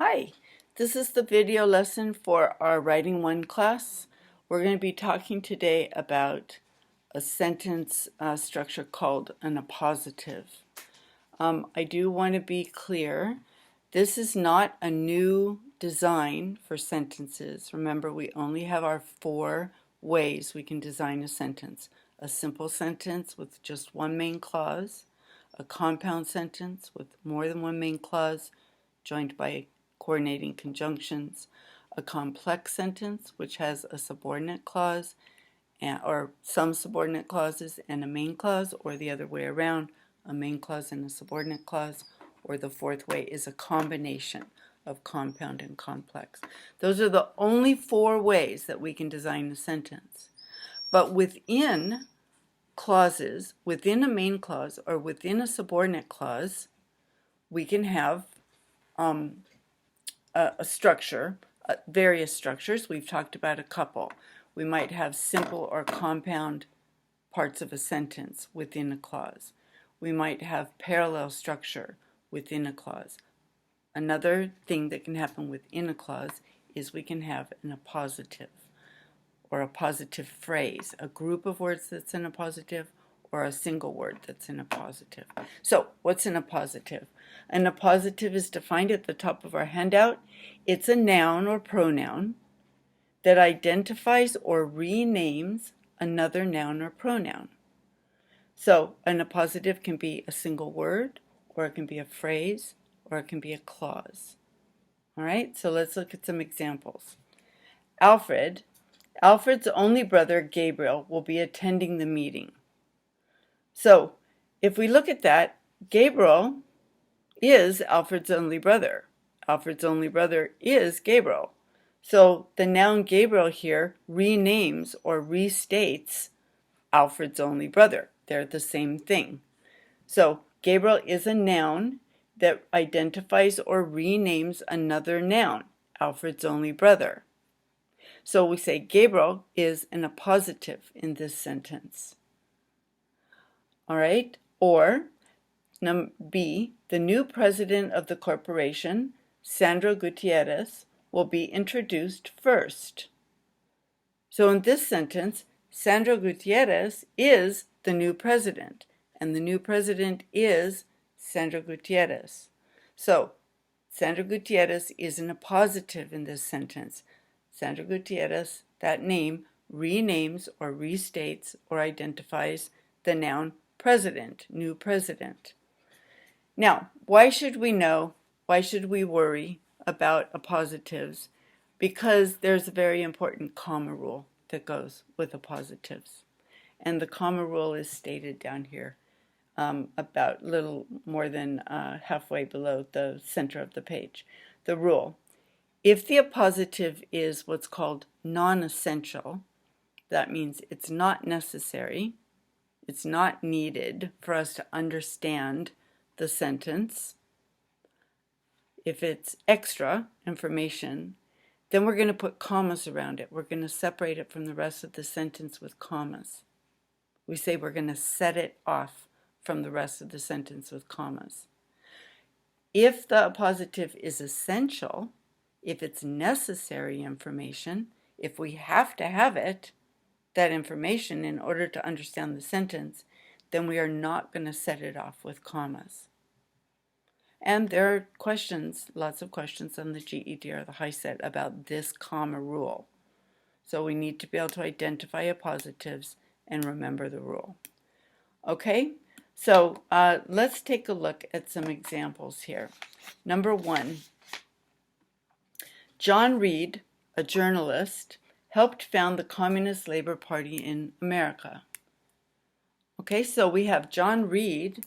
Hi, this is the video lesson for our Writing 1 class. We're going to be talking today about a sentence structure called an appositive. I do want to be clear, this is not a new design for sentences. Remember, we only have our 4 ways we can design a sentence. A simple sentence with just one main clause, a compound sentence with more than one main clause, joined by coordinating conjunctions, a complex sentence which has a subordinate clause or some subordinate clauses and a main clause, or the other way around, a main clause and a subordinate clause, or the fourth way is a combination of compound and complex. Those are the only 4 ways that we can design a sentence. But within clauses, within a main clause or within a subordinate clause, we can have a structure, various structures. We've talked about a couple. We might have simple or compound parts of a sentence within a clause. We might have parallel structure within a clause. Another thing that can happen within a clause is we can have an appositive or a positive phrase, a group of words that's in a positive or a single word that's in a positive. So, what's an appositive? An appositive is defined at the top of our handout. It's a noun or pronoun that identifies or renames another noun or pronoun. So, an appositive can be a single word, or it can be a phrase, or it can be a clause. All right, so let's look at some examples. Alfred's only brother, Gabriel, will be attending the meeting. So, if we look at that, Gabriel is Alfred's only brother. Alfred's only brother is Gabriel. So, the noun Gabriel here renames or restates Alfred's only brother. They're the same thing. So, Gabriel is a noun that identifies or renames another noun, Alfred's only brother. So, we say Gabriel is an appositive in this sentence. All right, or B, the new president of the corporation, Sandro Gutierrez, will be introduced first. So in this sentence, Sandro Gutierrez is the new president, and the new president is Sandro Gutierrez. So Sandro Gutierrez is an appositive in this sentence. Sandro Gutierrez, that name, renames or restates or identifies the noun president, new president. Now, why should we worry about appositives? Because there's a very important comma rule that goes with appositives. And the comma rule is stated down here, about little more than halfway below the center of the page. The rule: if the appositive is what's called non-essential, that means it's not necessary, it's not needed for us to understand the sentence. If it's extra information, then we're going to put commas around it. We're going to separate it from the rest of the sentence with commas. We say we're going to set it off from the rest of the sentence with commas. If the appositive is essential, if it's necessary information, if we have to have it, that information in order to understand the sentence, then we are not going to set it off with commas. And there are questions, lots of questions on the GED or the HiSET about this comma rule. So we need to be able to identify appositives and remember the rule. Okay, so let's take a look at some examples here. Number 1, John Reed, a journalist, helped found the Communist Labor Party in America. Okay, so we have John Reed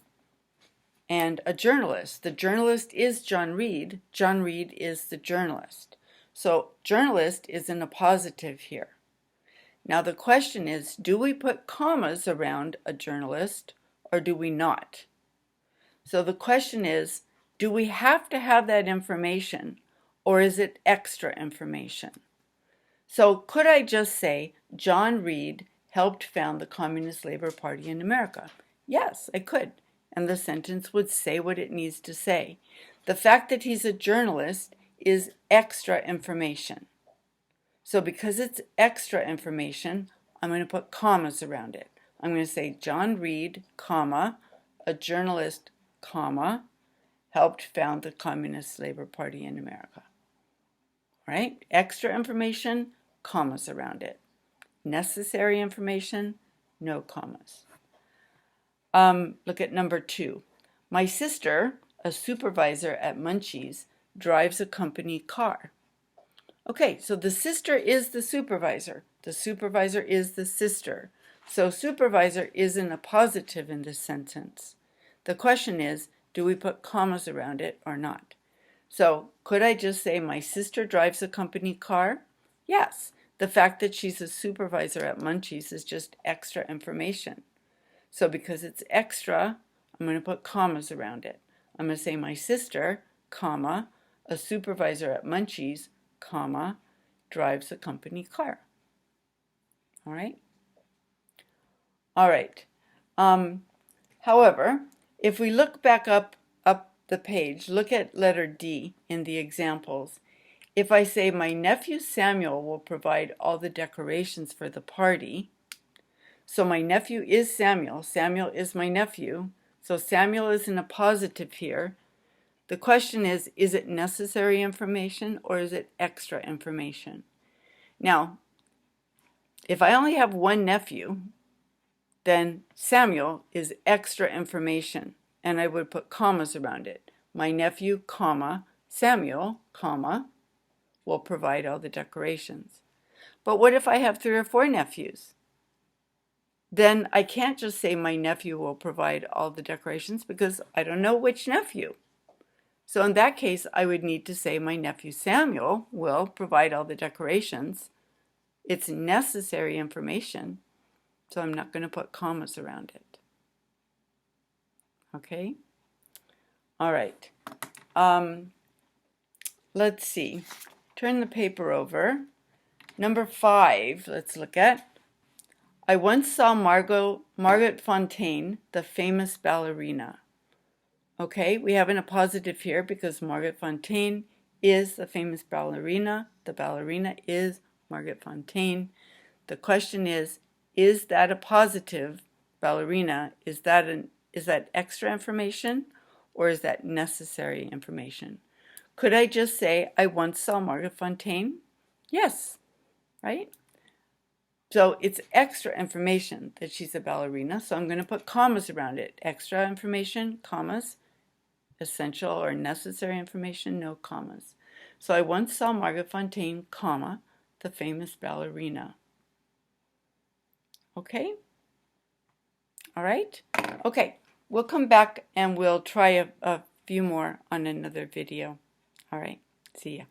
and a journalist. The journalist is John Reed. John Reed is the journalist. So journalist is an appositive here. Now the question is, do we put commas around a journalist or do we not? So the question is, do we have to have that information or is it extra information? So could I just say, John Reed helped found the Communist Labor Party in America? Yes, I could. And the sentence would say what it needs to say. The fact that he's a journalist is extra information. So because it's extra information, I'm going to put commas around it. I'm going to say John Reed, comma, a journalist, comma, helped found the Communist Labor Party in America. All right? Extra information, commas around it. Necessary information, no commas. Look at number 2. My sister, a supervisor at Munchies, drives a company car. Okay, so the sister is the supervisor. The supervisor is the sister. So supervisor is an appositive in this sentence. The question is, do we put commas around it or not? So could I just say my sister drives a company car? Yes. The fact that she's a supervisor at Munchies is just extra information. So because it's extra, I'm going to put commas around it. I'm going to say my sister, comma, a supervisor at Munchies, comma, drives a company car. All right? All right. However, if we look back up the page, look at letter D in the examples. If I say my nephew Samuel will provide all the decorations for the party, so my nephew is Samuel. Samuel is my nephew. So Samuel is an appositive here. The question is it necessary information or is it extra information? Now, if I only have one nephew, then Samuel is extra information, and I would put commas around it. My nephew, comma, Samuel, comma, will provide all the decorations. But what if I have 3 or 4 nephews? Then I can't just say my nephew will provide all the decorations because I don't know which nephew. So in that case, I would need to say my nephew Samuel will provide all the decorations. It's necessary information, so I'm not going to put commas around it. Okay? All right. Let's see. Turn the paper over. Number 5, let's look at. I once saw Margaret Fontaine, the famous ballerina. Okay, we have an appositive here because Margaret Fontaine is the famous ballerina. The ballerina is Margaret Fontaine. The question is that a positive, ballerina, is that extra information or is that necessary information? Could I just say, I once saw Margaret Fontaine? Yes, right? So it's extra information that she's a ballerina, so I'm going to put commas around it. Extra information, commas. Essential or necessary information, no commas. So I once saw Margaret Fontaine, comma, the famous ballerina. Okay? All right? Okay, we'll come back and we'll try a few more on another video. All right, see ya.